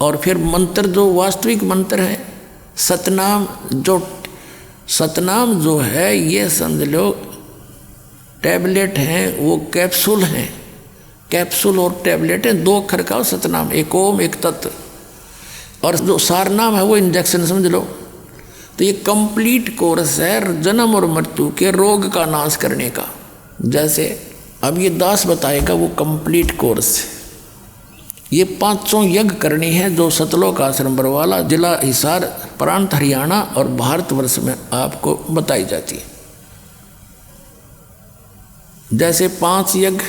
और फिर मंत्र जो वास्तविक मंत्र है सतनाम जो है ये समझ लो टैबलेट हैं, वो कैप्सूल हैं। कैप्सूल और टैबलेट हैं, 2 अक्षर का सतनाम, एक ओम एक तत्। और जो सारनाम है वो इंजेक्शन समझ लो। तो ये कंप्लीट कोर्स है जन्म और मृत्यु के रोग का नाश करने का। जैसे अब ये दास बताएगा वो कंप्लीट कोर्स है। ये 500 यज्ञ करनी है जो सतलोक आश्रम बरवाला, जिला हिसार, प्रांत हरियाणा और भारतवर्ष में आपको बताई जाती है। जैसे 5 यज्ञ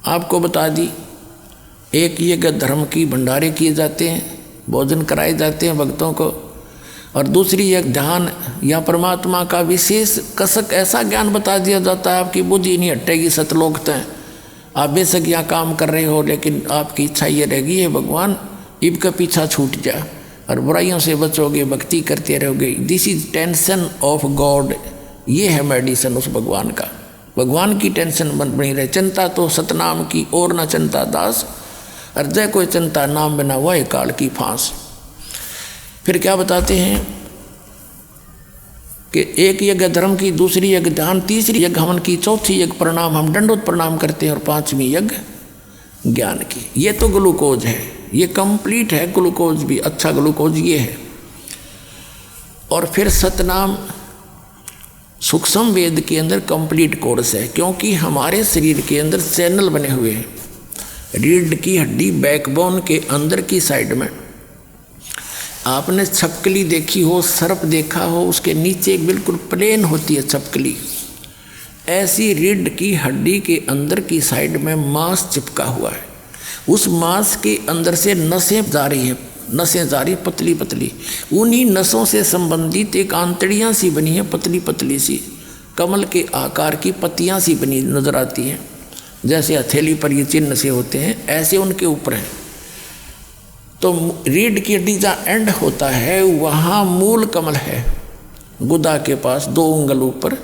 आपको बता दी। एक यज्ञ धर्म की भंडारे किए जाते हैं, भोजन कराए जाते हैं भक्तों को। और दूसरी यज्ञ ध्यान या परमात्मा का विशेष कसक ऐसा ज्ञान बता दिया जाता है, आपकी बुद्धि नहीं हटेगी सतलोक तक। आप बेशक यहाँ काम कर रहे हो लेकिन आपकी इच्छा ये रहेगी है भगवान इब का पीछा छूट जा और बुराइयों से बचोगे, भक्ति करते रहोगे। This is tension of God. ये है मेडिसिन उस भगवान का। भगवान की टेंशन बनी रहे। चिंता तो सतनाम की और न चिंता दास, और जय कोई चिंता नाम बना हुआ है काल की फांस। फिर क्या बताते हैं कि एक यज्ञ धर्म की, दूसरी यज्ञ ध्यान, तीसरी यज्ञ हवन की, चौथी यज्ञ प्रणाम, हम दंडोत प्रणाम करते हैं, और 5वीं यज्ञ ज्ञान की। ये तो ग्लूकोज है, ये कंप्लीट है ग्लूकोज भी, अच्छा ग्लूकोज ये है। और फिर सतनाम सूक्ष्म वेद के अंदर कंप्लीट कोर्स है, क्योंकि हमारे शरीर के अंदर चैनल बने हुए हैं। रीढ़ की हड्डी बैकबोन के अंदर की साइड में आपने छपकली देखी हो, सर्प देखा हो, उसके नीचे एक बिल्कुल प्लेन होती है छपकली। ऐसी रीढ़ की हड्डी के अंदर की साइड में मांस चिपका हुआ है। उस मांस के अंदर से नसें जा रही है, नसें जा रही पतली पतली। उन्हीं नसों से संबंधित एक आंतड़ियाँ सी बनी है, पतली पतली सी, कमल के आकार की पत्तियाँ सी बनी नजर आती हैं। जैसे हथेली पर ये चिन्ह से होते हैं, ऐसे उनके ऊपर हैं। तो रीढ़ की हड्डी जहाँ एंड होता है वहाँ मूल कमल है, गुदा के पास 2 उंगल ऊपर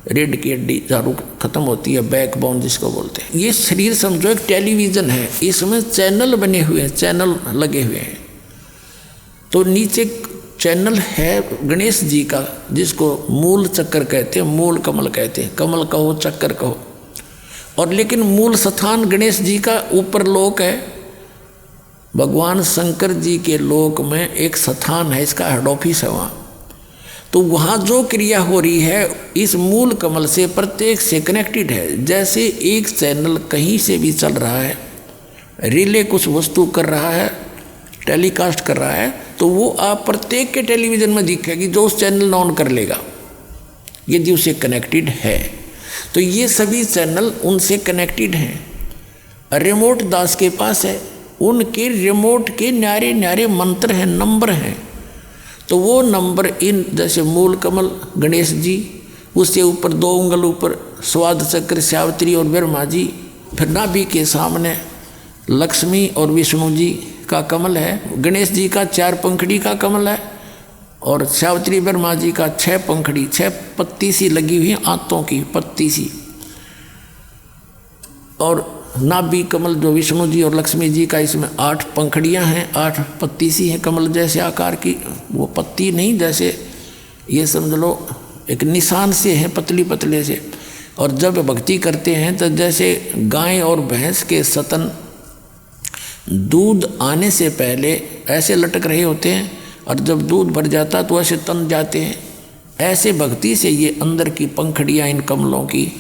रीढ़ की हड्डी जहाँ खत्म होती है, बैकबोन जिसको बोलते हैं। ये शरीर समझो एक टेलीविज़न है, इसमें चैनल बने हुए हैं, चैनल लगे हुए हैं। तो नीचे चैनल है गणेश जी का, जिसको मूल चक्कर कहते हैं, मूल कमल कहते हैं, कमल कहो चक्कर कहो। और लेकिन मूल स्थान गणेश जी का ऊपर लोक है। भगवान शंकर जी के लोक में एक स्थान है, इसका हेड ऑफिस है वहाँ। तो वहाँ जो क्रिया हो रही है इस मूल कमल से प्रत्येक से कनेक्टेड है। जैसे एक चैनल कहीं से भी चल रहा है, रिले कुछ वस्तु कर रहा है, टेलीकास्ट कर रहा है, तो वो आप प्रत्येक के टेलीविज़न में दिखेगी जो उस चैनल ऑन कर लेगा, यदि उसे कनेक्टेड है। तो ये सभी चैनल उनसे कनेक्टेड हैं। रिमोट दास के पास है, उनके रिमोट के न्यारे न्यारे मंत्र हैं, नंबर हैं। तो वो नंबर इन जैसे मूल कमल गणेश जी, उससे ऊपर 2 उंगल ऊपर स्वाद चक्र सावित्री और ब्रह्मा जी, फिर नाभि के सामने लक्ष्मी और विष्णु जी का कमल है। गणेश जी का 4 पंखड़ी का कमल है और सावित्री ब्रह्मा जी का 6 पंखड़ी, 6 पत्ती सी लगी हुई है, आंतों की पत्ती सी। और नाभि कमल जो विष्णु जी और लक्ष्मी जी का, इसमें 8 पंखड़ियाँ हैं, 8 पत्ती सी हैं कमल जैसे आकार की। वो पत्ती नहीं, जैसे ये समझ लो एक निशान से हैं, पतली पतले से। और जब भक्ति करते हैं तो जैसे गाय और भैंस के स्तन दूध आने से पहले ऐसे लटक रहे होते हैं, और जब दूध भर जाता तो ऐसे तन जाते हैं। ऐसे भक्ति से ये अंदर की पंखड़ियाँ इन कमलों की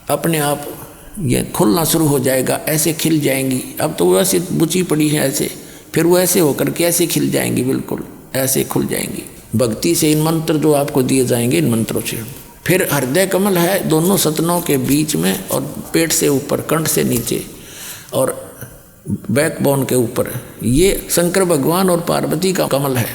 अपने आप ये खुलना शुरू हो जाएगा, ऐसे खिल जाएंगी। अब तो वो ऐसे बुची पड़ी है ऐसे, फिर वो ऐसे होकर के ऐसे खिल जाएंगी, बिल्कुल ऐसे खुल जाएंगी भक्ति से। इन मंत्र जो आपको दिए जाएंगे इन मंत्रों से। फिर हृदय कमल है दोनों सतनों के बीच में, और पेट से ऊपर, कंठ से नीचे और बैकबोन के ऊपर। ये शंकर भगवान और पार्वती का कमल है।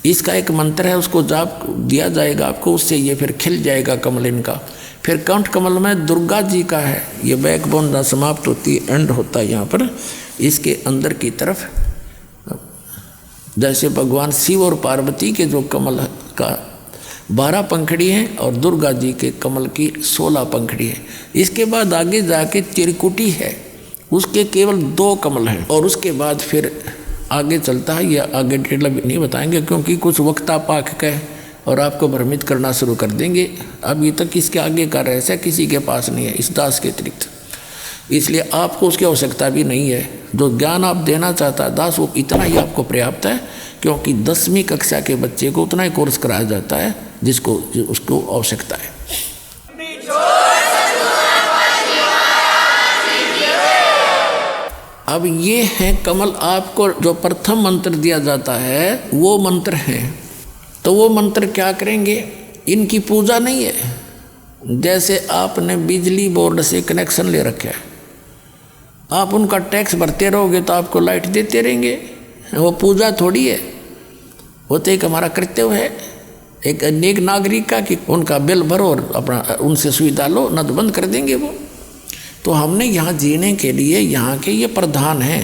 इसका एक मंत्र है, उसको जाप दिया जाएगा आपको, उससे ये फिर खिल जाएगा कमल इनका। फिर कंठ कमल में दुर्गा जी का है, ये बैकबोन जहाँ समाप्त होती है, एंड होता है यहाँ पर, इसके अंदर की तरफ जैसे भगवान शिव और पार्वती के जो कमल का 12 पंखड़ी हैं और दुर्गा जी के कमल की 16 पंखड़ी है। इसके बाद आगे जाके त्रिकुटी है, उसके केवल 2 कमल हैं। और उसके बाद फिर आगे चलता है, ये आगे डिटेल नहीं बताएंगे क्योंकि कुछ वक्ता पाक के और आपको भ्रमित करना शुरू कर देंगे। अभी तक इसके आगे का रहस्य किसी के पास नहीं है इस दास के अतिरिक्त, इसलिए आपको उसकी आवश्यकता भी नहीं है। जो ज्ञान आप देना चाहता है दास, वो इतना ही आपको पर्याप्त है, क्योंकि 10वीं कक्षा के बच्चे को उतना ही कोर्स कराया जाता है जिसको उसको आवश्यकता है। अब ये है कमल, आपको जो प्रथम मंत्र दिया जाता है वो मंत्र है। तो वो मंत्र क्या करेंगे, इनकी पूजा नहीं है। जैसे आपने बिजली बोर्ड से कनेक्शन ले रखा है, आप उनका टैक्स भरते रहोगे तो आपको लाइट देते रहेंगे, वो पूजा थोड़ी है। वो तो एक हमारा कर्तव्य है एक नेक नागरिक का कि उनका बिल भरो और अपना उनसे सुविधा लो, न तो बंद कर देंगे वो। तो हमने यहाँ जीने के लिए यहाँ के ये प्रधान हैं,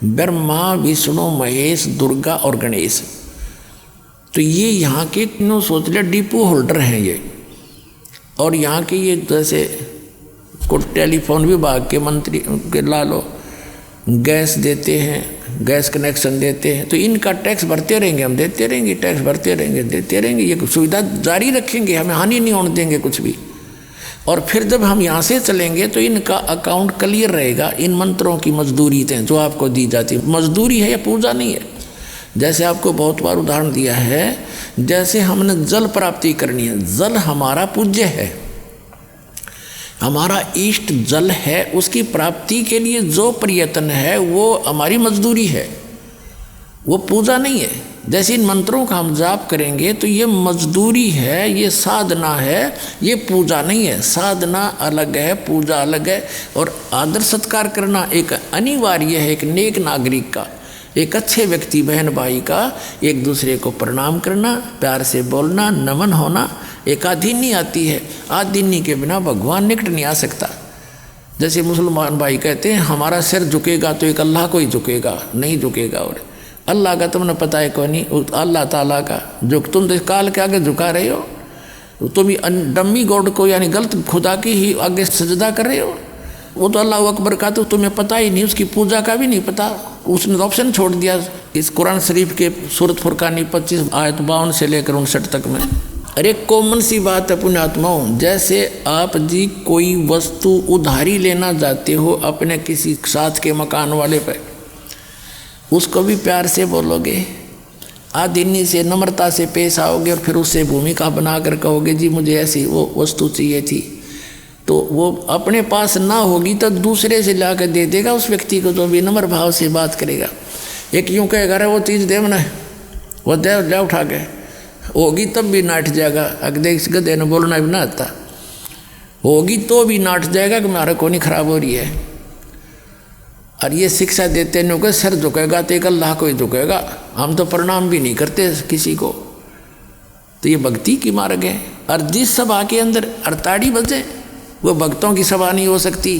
ब्रह्मा विष्णु महेश दुर्गा और गणेश। तो ये यहाँ के तीनों सोच लिया डिपो होल्डर हैं ये। और यहाँ के ये जैसे को टेलीफोन विभाग के मंत्री के ला लो, गैस देते हैं, गैस कनेक्शन देते हैं, तो इनका टैक्स भरते रहेंगे, हम देते रहेंगे, टैक्स भरते रहेंगे, देते रहेंगे, ये सुविधा जारी रखेंगे, हमें हानि नहीं होने देंगे कुछ भी। और फिर जब हम यहाँ से चलेंगे तो इनका अकाउंट क्लियर रहेगा। इन मंत्रों की मजदूरी थे जो आपको दी जाती है, मजदूरी है या पूजा नहीं है। जैसे आपको बहुत बार उदाहरण दिया है, जैसे हमने जल प्राप्ति करनी है, जल हमारा पूज्य है, हमारा इष्ट जल है, उसकी प्राप्ति के लिए जो प्रयत्न है वो हमारी मजदूरी है, वो पूजा नहीं है। जैसे इन मंत्रों का हम जाप करेंगे तो ये मजदूरी है, ये साधना है, ये पूजा नहीं है। साधना अलग है, पूजा अलग है। और आदर सत्कार करना एक अनिवार्य है एक नेक नागरिक का, एक अच्छे व्यक्ति बहन भाई का एक दूसरे को प्रणाम करना, प्यार से बोलना, नमन होना। एक आधीनी आती है, आधीनी के बिना भगवान निकट नहीं आ सकता। जैसे मुसलमान भाई कहते हैं हमारा सिर झुकेगा तो एक अल्लाह को ही झुकेगा, नहीं झुकेगा। और अल्लाह का तुमने पता है कौन नहीं, अल्लाह ताला का जो तुम तो काल के आगे झुका रहे हो, तुम डम्मी गॉड को यानी गलत खुदा की ही आगे सजदा कर रहे हो। वो तो अल्लाह अकबर का तो तुम्हें पता ही नहीं, उसकी पूजा का भी नहीं पता, उसने तो ऑप्शन छोड़ दिया इस कुरान शरीफ के सूरत फुरकानी 25 आयत 52 से लेकर 59 तक में। अरे कॉमन सी बात है पुण्यात्माओं, जैसे आप जी कोई वस्तु उधारी लेना जाते हो अपने किसी साथ के मकान वाले पे, उसको भी प्यार से बोलोगे, आदीनी से नम्रता से पेश आओगे और फिर उससे भूमिका बनाकर कहोगे जी मुझे ऐसी वो वस्तु चाहिए थी, तो वो अपने पास ना होगी तो दूसरे से ला कर दे देगा उस व्यक्ति को जो विनम्र भाव से बात करेगा। एक यूँ कहेगा अरे वो चीज़ दे मैंने, वो दे ले उठा के, होगी तब भी नाट जाएगा। अगले इस गधे ने बोलना भी ना आता, होगी तो भी नाट जाएगा कि हमारा कोनी खराब हो रही है। और ये शिक्षा देते नहीं होगा, सर झुकेगा तो एक अल्लाह को ही झुकेगा, हम तो प्रणाम भी नहीं करते किसी को। तो ये भक्ति की मार्ग है। और जिस सभा के अंदर अड़ताड़ी बजे वो भक्तों की सभा नहीं हो सकती,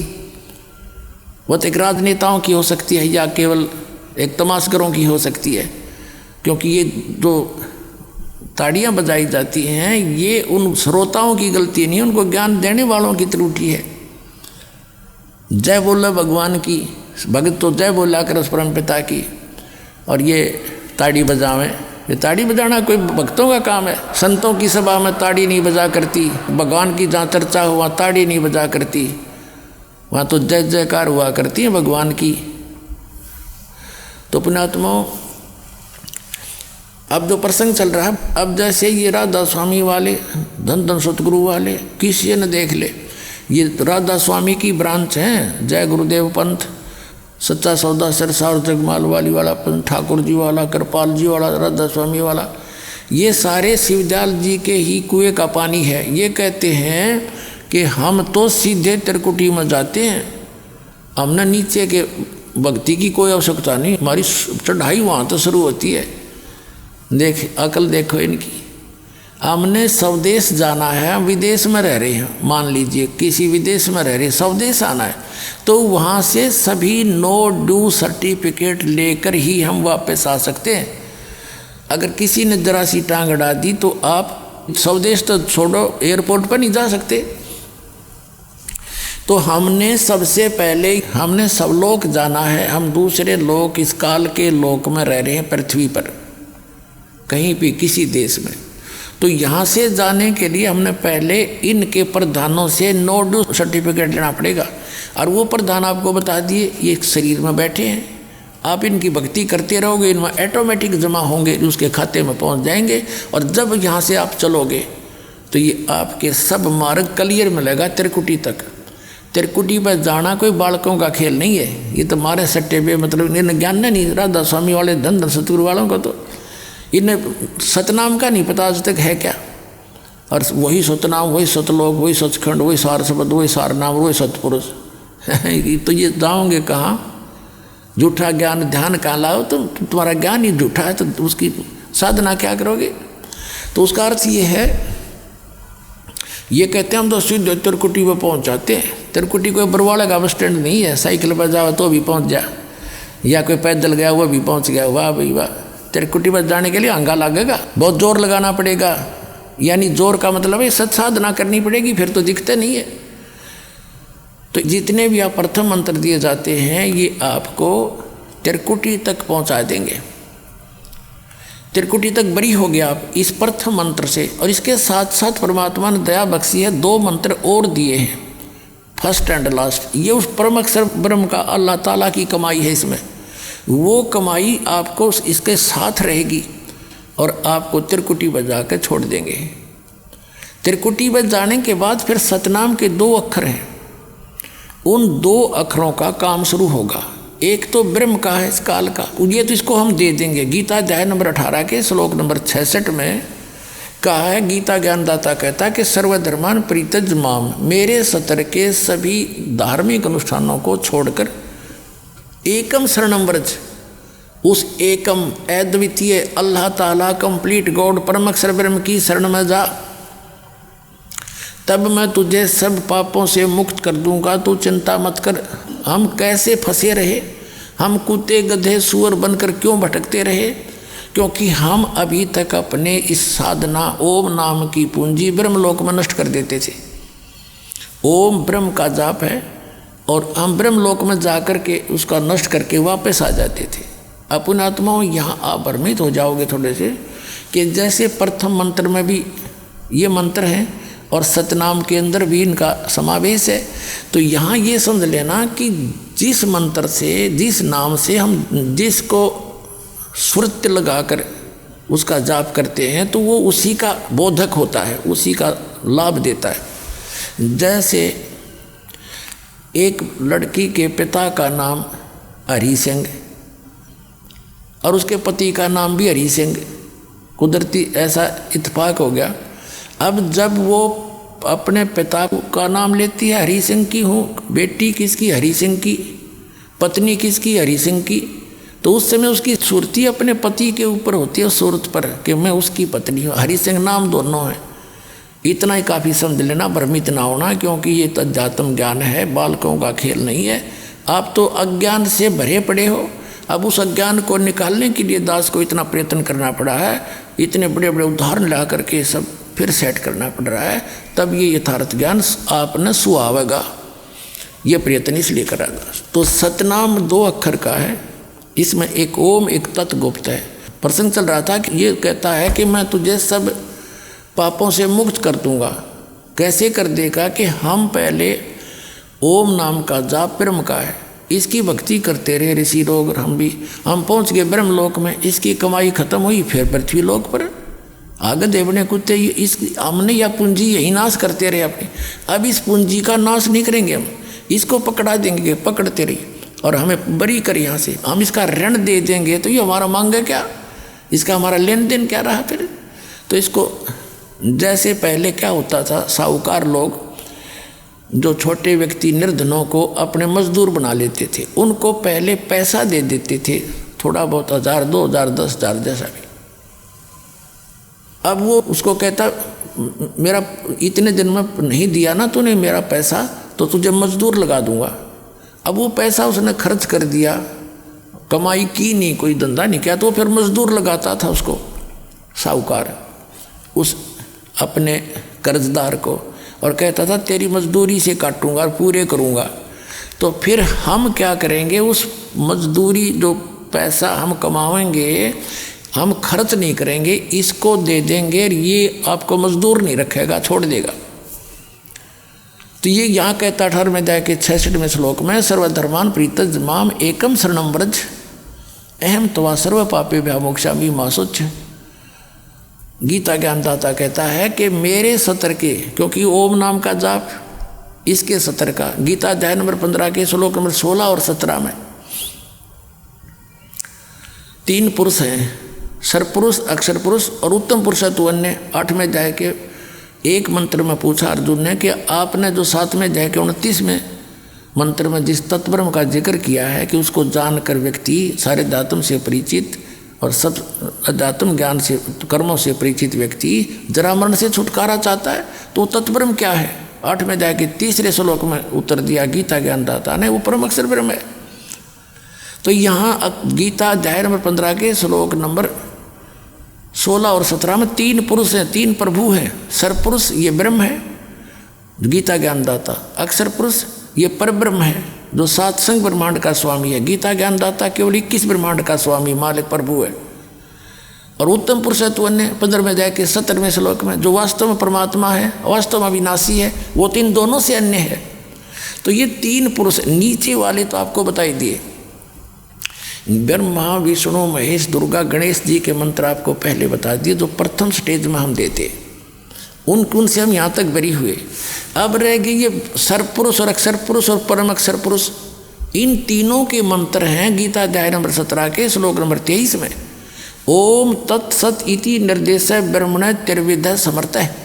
वो तो एक राजनेताओं की हो सकती है या केवल एक तमाशगरों की हो सकती है। क्योंकि ये जो ताड़ियाँ बजाई जाती हैं ये उन श्रोताओं की गलती नहीं, उनको ज्ञान देने वालों की त्रुटि है। जय बोला भगवान की, भगत तो जय बोला कर उस परम पिता की, और ये ताड़ी बजावें, ये ताड़ी बजाना कोई भक्तों का काम है। संतों की सभा में ताड़ी नहीं बजा करती, भगवान की जहाँ चर्चा हो वहाँ ताड़ी नहीं बजा करती, वहाँ तो जय जयकार हुआ करती है भगवान की। तो पुण्यात्माओं अब जो प्रसंग चल रहा है, अब जैसे ये राधा स्वामी वाले धन धन सतगुरु वाले किसी ने देख ले, ये राधा स्वामी की ब्रांच हैं, जय गुरुदेव पंथ, सच्चा सौदा सरसा और जगमाल वाली वाला पंथ, ठाकुर जी वाला, कृपाल जी वाला, राधा स्वामी वाला, ये सारे शिवदयाल जी के ही कुएं का पानी है। ये कहते हैं कि हम तो सीधे त्रिकुटी में जाते हैं, हमने नीचे के भक्ति की कोई आवश्यकता नहीं, हमारी चढ़ाई वहाँ तो शुरू होती है। देख अकल देखो इनकी, हमने स्वदेश जाना है, विदेश में रह रहे हैं, मान लीजिए किसी विदेश में रह रहे, स्वदेश आना है, तो वहाँ से सभी नो ड्यू सर्टिफिकेट लेकर ही हम वापस आ सकते हैं। अगर किसी ने जरा सी टांग अड़ा दी तो आप स्वदेश तो छोड़ो, एयरपोर्ट पर नहीं जा सकते। तो हमने सबसे पहले हमने सब लोक जाना है। हम दूसरे लोक, इस काल के लोक में रह रहे हैं पृथ्वी पर, कहीं भी किसी देश में। तो यहाँ से जाने के लिए हमने पहले इनके प्रधानों से नोड सर्टिफिकेट लेना पड़ेगा। और वो प्रधान आपको बता दिए, ये शरीर में बैठे हैं, आप इनकी भक्ति करते रहोगे, इनमें ऑटोमेटिक जमा होंगे, उसके खाते में पहुँच जाएंगे। और जब यहाँ से आप चलोगे तो ये आपके सब मार्ग क्लियर मिलेगा त्रिकुटी तक। त्रिकुटी पर जाना कोई बालकों का खेल नहीं है। ये तो मारे सट्टे पे, मतलब इन्हें ज्ञान नहीं, राधा स्वामी वाले धन सतगुरु वालों को तो इन्हें सतनाम का नहीं पता आज तक है क्या। और वही सतनाम, वही सतलोक, वही सचखंड, वही सार शब्द, वही सार नाम, वही सतपुरुष। तो ये जाओगे कहाँ? झूठा ज्ञान ध्यान कहाँ लाओ? तो तुम्हारा ज्ञान ही झूठा है, तो उसकी साधना क्या करोगे? तो उसका अर्थ ये है, ये कहते हैं हम तो सीधे त्रिकुटी पर पहुँच जाते हैं। त्रिकुटी कोई बरवाड़ा का बस स्टैंड नहीं है, साइकिल पर जाओ तो भी पहुँच जा, या कोई पैदल गया वो भी पहुँच गया। वाह भाई वाह। त्रिकुटी पर जाने के लिए अंगा लगेगा, बहुत जोर लगाना पड़ेगा। यानी जोर का मतलब है सत साधना करनी पड़ेगी, फिर तो दिखते नहीं है। तो जितने भी आप प्रथम मंत्र दिए जाते हैं ये आपको त्रिकुटी तक पहुँचा देंगे। त्रिकुटी तक बरी हो गया आप इस प्रथम मंत्र से। और इसके साथ साथ परमात्मा ने दया बख्शी है, 2 मंत्र और दिए हैं, फर्स्ट एंड लास्ट। ये उस परम अक्षर ब्रह्म का अल्लाह ताला की कमाई है। इसमें वो कमाई आपको इसके साथ रहेगी और आपको त्रिकुटी पर जाकर छोड़ देंगे। त्रिकुटी पर जाने के बाद फिर सतनाम के 2 अक्षर हैं, उन 2 अक्षरों का काम शुरू होगा। एक तो ब्रह्म का है, इस काल का, ये तो इसको हम दे देंगे। गीता अध्याय नंबर 18 के श्लोक नंबर 66 में कहा है, गीता ज्ञानदाता कहता है कि सर्वधर्मान परित्यज माम, मेरे सतर के सभी धार्मिक अनुष्ठानों को छोड़कर एकम शरणम व्रज, उस एकम अद्वितीय अल्लाह ताला कंप्लीट गॉड परम अक्षर ब्रह्म की शरण में जा, तब मैं तुझे सब पापों से मुक्त कर दूंगा। तू चिंता मत कर। हम कैसे फंसे रहे, हम कुत्ते गधे सुअर बनकर क्यों भटकते रहे? क्योंकि हम अभी तक अपने इस साधना ओम नाम की पूंजी ब्रह्मलोक में नष्ट कर देते थे। ओम ब्रह्म का जाप है और हम ब्रह्मलोक में जाकर के उसका नष्ट करके वापस आ जाते थे। अपन आत्माओं यहाँ आप भ्रमित हो जाओगे थोड़े से कि जैसे प्रथम मंत्र में भी ये मंत्र हैं और सतनाम के अंदर भी इनका समावेश है। तो यहाँ ये समझ लेना कि जिस मंत्र से, जिस नाम से हम जिसको सुरत लगाकर उसका जाप करते हैं तो वो उसी का बोधक होता है, उसी का लाभ देता है। जैसे एक लड़की के पिता का नाम हरि सिंह और उसके पति का नाम भी हरि सिंह, कुदरती ऐसा इत्तेफाक हो गया। अब जब वो अपने पिता का नाम लेती है, हरि सिंह की हूँ, बेटी किसकी? हरि सिंह की, पत्नी किसकी? हरि सिंह की, तो उस समय उसकी सुरती अपने पति के ऊपर होती है, सूरत पर, कि मैं उसकी पत्नी हूँ। हरि सिंह नाम दोनों हैं। इतना ही काफ़ी समझ लेना, भ्रमित ना होना, क्योंकि ये तो अध्यात्म ज्ञान है, बालकों का खेल नहीं है। आप तो अज्ञान से भरे पड़े हो। अब उस अज्ञान को निकालने के लिए दास को इतना प्रयत्न करना पड़ा है, इतने बड़े बड़े उदाहरण ला करके सब फिर सेट करना पड़ रहा है, तब ये यथार्थ ज्ञान आपने सुहावेगा। ये प्रयत्न इसलिए करागा। तो सतनाम 2 अक्षर का है, इसमें एक ओम एक तत् गुप्त है। प्रसंग चल रहा था कि ये कहता है कि मैं तुझे सब पापों से मुक्त कर दूंगा। कैसे कर देगा? कि हम पहले ओम नाम का जाप ब्रह्म का है, इसकी भक्ति करते रहे ऋषि लोग, हम पहुंच गए ब्रह्मलोक में। इसकी कमाई खत्म हुई, फिर पृथ्वी लोक पर आगे देवने कुत्ते इस हमने या पूंजी यही नाश करते रहे अपनी। अब इस पूंजी का नाश नहीं करेंगे, हम इसको पकड़ा देंगे, पकड़ते रहिए और हमें बरी कर यहाँ से, हम इसका ऋण दे देंगे तो ये हमारा मांगे क्या, इसका हमारा लेन देन क्या रहा फिर। तो इसको जैसे पहले क्या होता था, साहूकार लोग जो छोटे व्यक्ति निर्धनों को अपने मजदूर बना लेते थे, उनको पहले पैसा दे देते थे, थोड़ा बहुत 1000 2000 10,000 जैसा भी। अब वो उसको कहता मेरा इतने दिन में नहीं दिया ना तूने मेरा पैसा, तो तुझे मजदूर लगा दूंगा। अब वो पैसा उसने खर्च कर दिया, कमाई की नहीं, कोई धंधा नहीं किया, तो फिर मजदूर लगाता था उसको साहूकार, उस अपने कर्जदार को। और कहता था तेरी मजदूरी से काटूंगा और पूरे करूंगा। तो फिर हम क्या करेंगे, उस मजदूरी जो पैसा हम कमाएंगे हम खर्च नहीं करेंगे, इसको दे देंगे, ये आपको मजदूर नहीं रखेगा, छोड़ देगा। तो ये यहाँ कहता 18वें अध्याय के 66वें श्लोक में, सर्वधर्मान प्रीतज माम एकम शरणम व्रज अहम त्वा सर्व पापे व्यामोक्षामि मा शुच्य। गीता ज्ञानदाता कहता है कि मेरे सत्र के, क्योंकि ओम नाम का जाप इसके सत्र का, गीता अध्याय नंबर 15 के श्लोक नंबर 16 और 17 में 3 पुरुष हैं, सरपुरुष, अक्षर पुरुष और उत्तम पुरुष तो अन्य। 8वें अध्याय के एक मंत्र में पूछा अर्जुन ने कि आपने जो 7वें अध्याय के 29वें मंत्र में जिस तत्ब्रह्म का जिक्र किया है कि उसको जानकर व्यक्ति सारे दातुम से परिचित और सब अध्यात्म ज्ञान से, कर्मों से परिचित व्यक्ति जरा मरण से छुटकारा चाहता है, तो तत्ब्रह्म क्या है? 8वें अध्याय के 3रे श्लोक में उत्तर दिया गीता ज्ञानदाता ने, वो परम अक्षर ब्रह्म है। तो यहाँ गीता अध्याय नंबर 15 के श्लोक नंबर 16 और 17 में 3 पुरुष हैं, 3 प्रभु हैं। सरपुरुष ये ब्रह्म है, गीता ज्ञानदाता। अक्षर पुरुष ये परब्रह्म है जो 7 संग ब्रह्मांड का स्वामी है। गीता ज्ञानदाता केवल 21 ब्रह्मांड का स्वामी मालिक प्रभु है। और उत्तम पुरुष है तो अन्य 15वें अध्याय के 17वें श्लोक में जो वास्तव में परमात्मा है, वास्तव में अविनाशी है, वो 3 दोनों से अन्य है। तो ये 3 पुरुष, नीचे वाले तो आपको बताई दिए, ब्रह्मा विष्णु महेश दुर्गा गणेश जी के मंत्र आपको पहले बता दिए जो प्रथम स्टेज में हम देते, उनसे हम यहाँ तक बरी हुए। अब रह गई ये सरपुरुष और अक्षर पुरुष और परम अक्षर पुरुष, इन तीनों के मंत्र हैं गीता अध्याय नंबर 17 के श्लोक नंबर 23 में। ओम तत्सत इति निर्देश ब्रह्मण त्रिविध समर्थ है।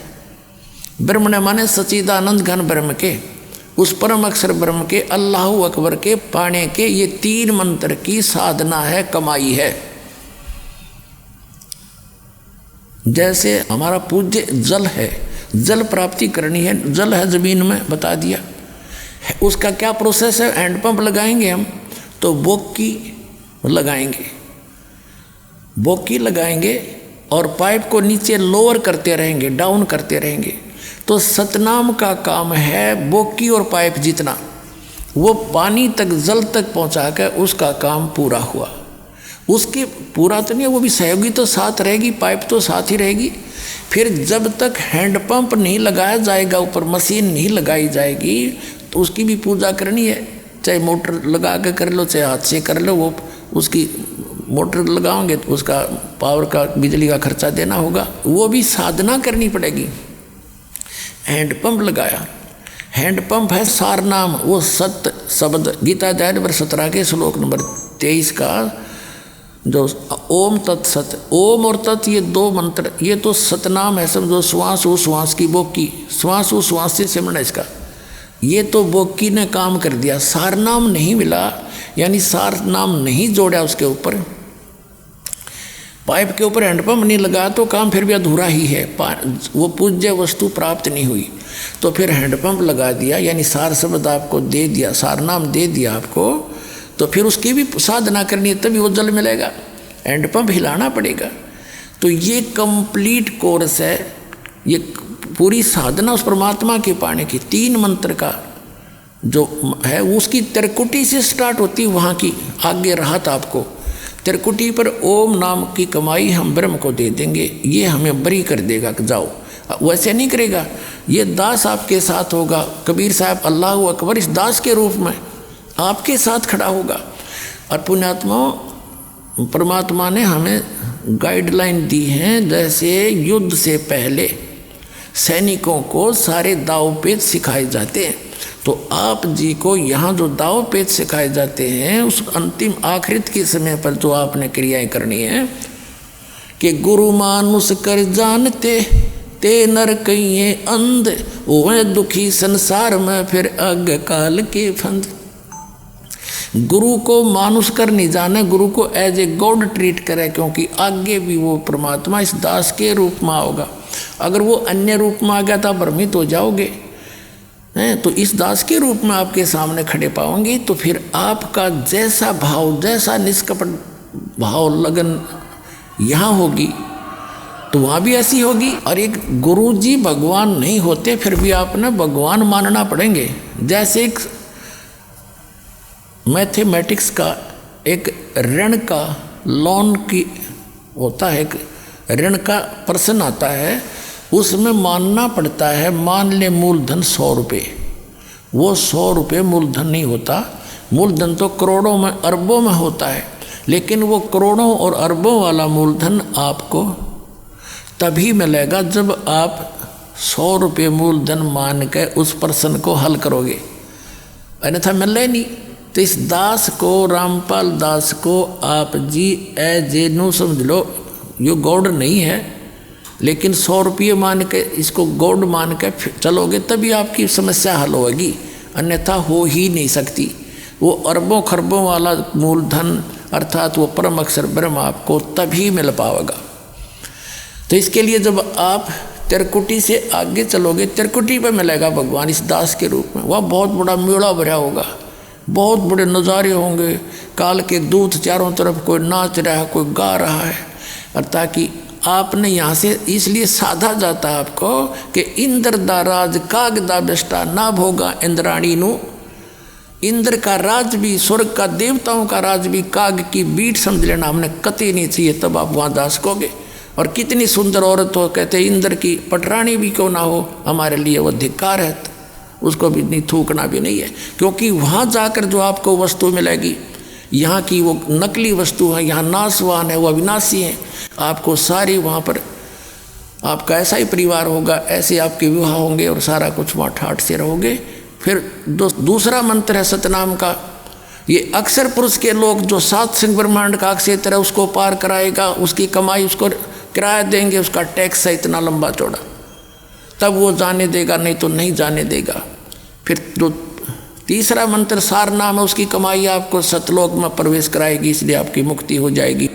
ब्रह्मण माने सच्चिदानंद घन ब्रह्म के, उस परम अक्षर ब्रह्म के, अल्लाहु अकबर के पाने के ये 3 मंत्र की साधना है, कमाई है। जैसे हमारा पूज्य जल है, जल प्राप्ति करनी है, जल है जमीन में, बता दिया। उसका क्या प्रोसेस है? हैंडपंप लगाएंगे हम तो बोकी लगाएंगे, बोकी लगाएंगे और पाइप को नीचे लोअर करते रहेंगे, डाउन करते रहेंगे। तो सतनाम का काम है बोकी और पाइप जितना, वो पानी तक, जल तक पहुंचा कर उसका काम पूरा हुआ। उसके पूरा तो नहीं, वो भी सहयोगी तो साथ रहेगी, पाइप तो साथ ही रहेगी। फिर जब तक हैंडपंप नहीं लगाया जाएगा, ऊपर मशीन नहीं लगाई जाएगी, तो उसकी भी पूजा करनी है। चाहे मोटर लगा के कर लो, चाहे हाथ से कर लो, वो उसकी मोटर लगाओगे तो उसका पावर का, बिजली का खर्चा देना होगा, वो भी साधना करनी पड़ेगी। हैंडपंप लगाया, हैंडपंप है सार नाम, वो सत्य शब्द, गीता अध्याय नंबर 17 के श्लोक नंबर 23 का जो ओम तत्सत, ओम और तत् ये 2 मंत्र, ये तो सतनाम है, समझो श्वास हो, श्वास की बोकी, श्वास हो श्वास से सिमरण इसका, ये तो बोकी ने काम कर दिया। सार नाम नहीं मिला, यानी सार नाम नहीं जोड़ा उसके ऊपर, पाइप के ऊपर हैंडपंप नहीं लगा तो काम फिर भी अधूरा ही है, वो पूज्य वस्तु प्राप्त नहीं हुई। तो फिर हैंडपंप लगा दिया, यानी सार शब्द आपको दे दिया, सार नाम दे दिया आपको, तो फिर उसकी भी साधना करनी है, तभी वो जल मिलेगा, हैंडपंप हिलाना पड़ेगा। तो ये कंप्लीट कोर्स है, ये पूरी साधना उस परमात्मा के पाने की। 3 मंत्र का जो है उसकी त्रिकुटी से स्टार्ट होती, वहाँ की आगे राहत आपको। त्रिकुटी पर ओम नाम की कमाई हम ब्रह्म को दे देंगे, ये हमें बरी कर देगा कि जाओ। वैसे नहीं करेगा, ये दास आपके साथ होगा। कबीर साहब अल्लाहु अकबर इस दास के रूप में आपके साथ खड़ा होगा। और पुण्यात्मा, परमात्मा ने हमें गाइडलाइन दी हैं, जैसे युद्ध से पहले सैनिकों को सारे दाव पेच सिखाए जाते हैं, तो आप जी को यहाँ जो दाव पेच सिखाए जाते हैं, उस अंतिम आखिरत के समय पर जो आपने क्रियाएं करनी है कि गुरु मानुष कर जानते ते नर कहिए अंध, वह दुखी संसार में फिर अग काल के फंद। गुरु को मानुष कर नहीं जाने, गुरु को एज ए गॉड ट्रीट करे, क्योंकि आगे भी वो परमात्मा इस दास के रूप में आओगा। अगर वो अन्य रूप में आ गया तो भ्रमित हो जाओगे, हैं? तो इस दास के रूप में आपके सामने खड़े पाओगे, तो फिर आपका जैसा भाव, जैसा निष्कपट भाव लगन यहाँ होगी, तो वहाँ भी ऐसी होगी। और एक गुरु जी भगवान नहीं होते, फिर भी आपने भगवान मानना पड़ेंगे। जैसे एक मैथमेटिक्स का एक ऋण का लोन की होता है, एक ऋण का प्रश्न आता है, उसमें मानना पड़ता है, मान ले मूलधन 100 रुपये, वो 100 रुपये मूलधन नहीं होता। मूलधन तो करोड़ों में अरबों में होता है, लेकिन वो करोड़ों और अरबों वाला मूलधन आपको तभी मिलेगा जब आप 100 रुपये मूलधन मान के उस प्रश्न को हल करोगे, अन्यथा मिले नहीं। तो इस दास को, रामपाल दास को आप जी जे नो समझ लो, ये गॉड नहीं है, लेकिन 100 रुपये मान के इसको गॉड मान के चलोगे तभी आपकी समस्या हल होगी, अन्यथा हो ही नहीं सकती। वो अरबों खरबों वाला मूलधन अर्थात वो परम अक्षर ब्रह्म आपको तभी मिल पाएगा। तो इसके लिए जब आप त्रिकुटी से आगे चलोगे, त्रिकुटी पे मिलेगा भगवान इस दास के रूप में। वह बहुत बड़ा मेला भरा होगा, बहुत बड़े नज़ारे होंगे, काल के दूत चारों तरफ, कोई नाच रहा है, कोई गा रहा है। और ताकि आपने यहाँ से इसलिए साधा जाता है आपको कि इंद्र दा राज कागदा बेष्टा ना भोगा इंद्राणी नु। इंद्र का राज भी, स्वर्ग का देवताओं का राज भी काग की बीट समझ लेना हमने कतई नहीं चाहिए, तब आप वहाँ दास कोगे। और कितनी सुंदर औरत हो, कहते इंद्र की पटरानी भी क्यों ना हो, हमारे लिए वो धिक्कार है, उसको भी नहीं थूकना भी नहीं है। क्योंकि वहाँ जाकर जो आपको वस्तु मिलेगी, यहाँ की वो नकली वस्तु है, यहाँ नाशवान है, वो अविनाशी है। आपको सारी वहाँ पर आपका ऐसा ही परिवार होगा, ऐसे आपके विवाह होंगे और सारा कुछ वहाँ ठाठ से रहोगे। फिर दूसरा मंत्र है सतनाम का, ये अक्षर पुरुष के लोग जो 7 सिंह ब्रह्मांड का क्षेत्र है उसको पार कराएगा, उसकी कमाई उसको किराया देंगे, उसका टैक्स है इतना लंबा चौड़ा, तब वो जाने देगा, नहीं तो नहीं जाने देगा। फिर जो तीसरा मंत्र सार नाम है, उसकी कमाई आपको सतलोक में प्रवेश कराएगी, इसलिए आपकी मुक्ति हो जाएगी।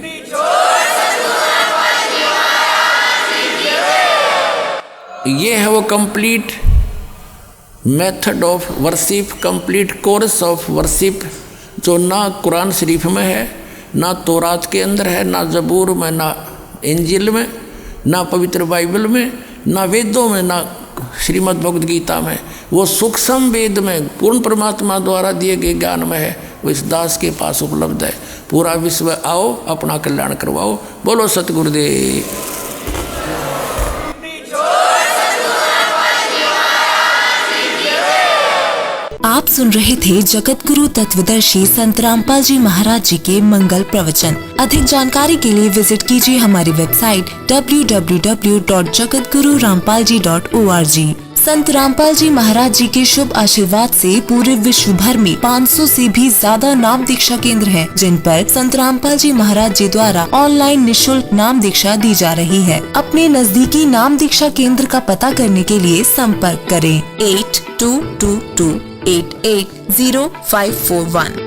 ये है वो complete method of worship, complete course of worship, जो ना कुरान शरीफ में है, ना तौरात के अंदर है, ना जबूर में, ना इंजिल में, ना पवित्र बाइबल में, ना वेदों में, ना श्रीमद् भगवद गीता में। वो सूक्ष्म वेद में पूर्ण परमात्मा द्वारा दिए गए ज्ञान में है, वो इस दास के पास उपलब्ध है। पूरा विश्व आओ, अपना कल्याण करवाओ। बोलो सतगुरुदेव। आप सुन रहे थे जगत गुरु तत्वदर्शी संत रामपाल जी महाराज जी के मंगल प्रवचन। अधिक जानकारी के लिए विजिट कीजिए हमारी वेबसाइट www.jagatgururampalji.org। संत रामपाल जी महाराज जी के शुभ आशीर्वाद से पूरे विश्व भर में 500 से भी ज्यादा नाम दीक्षा केंद्र हैं, जिन पर संत रामपाल जी महाराज जी द्वारा ऑनलाइन निशुल्क नाम दीक्षा दी जा रही है। अपने नजदीकी नाम दीक्षा केंद्र का पता करने के लिए संपर्क करें 8222880541।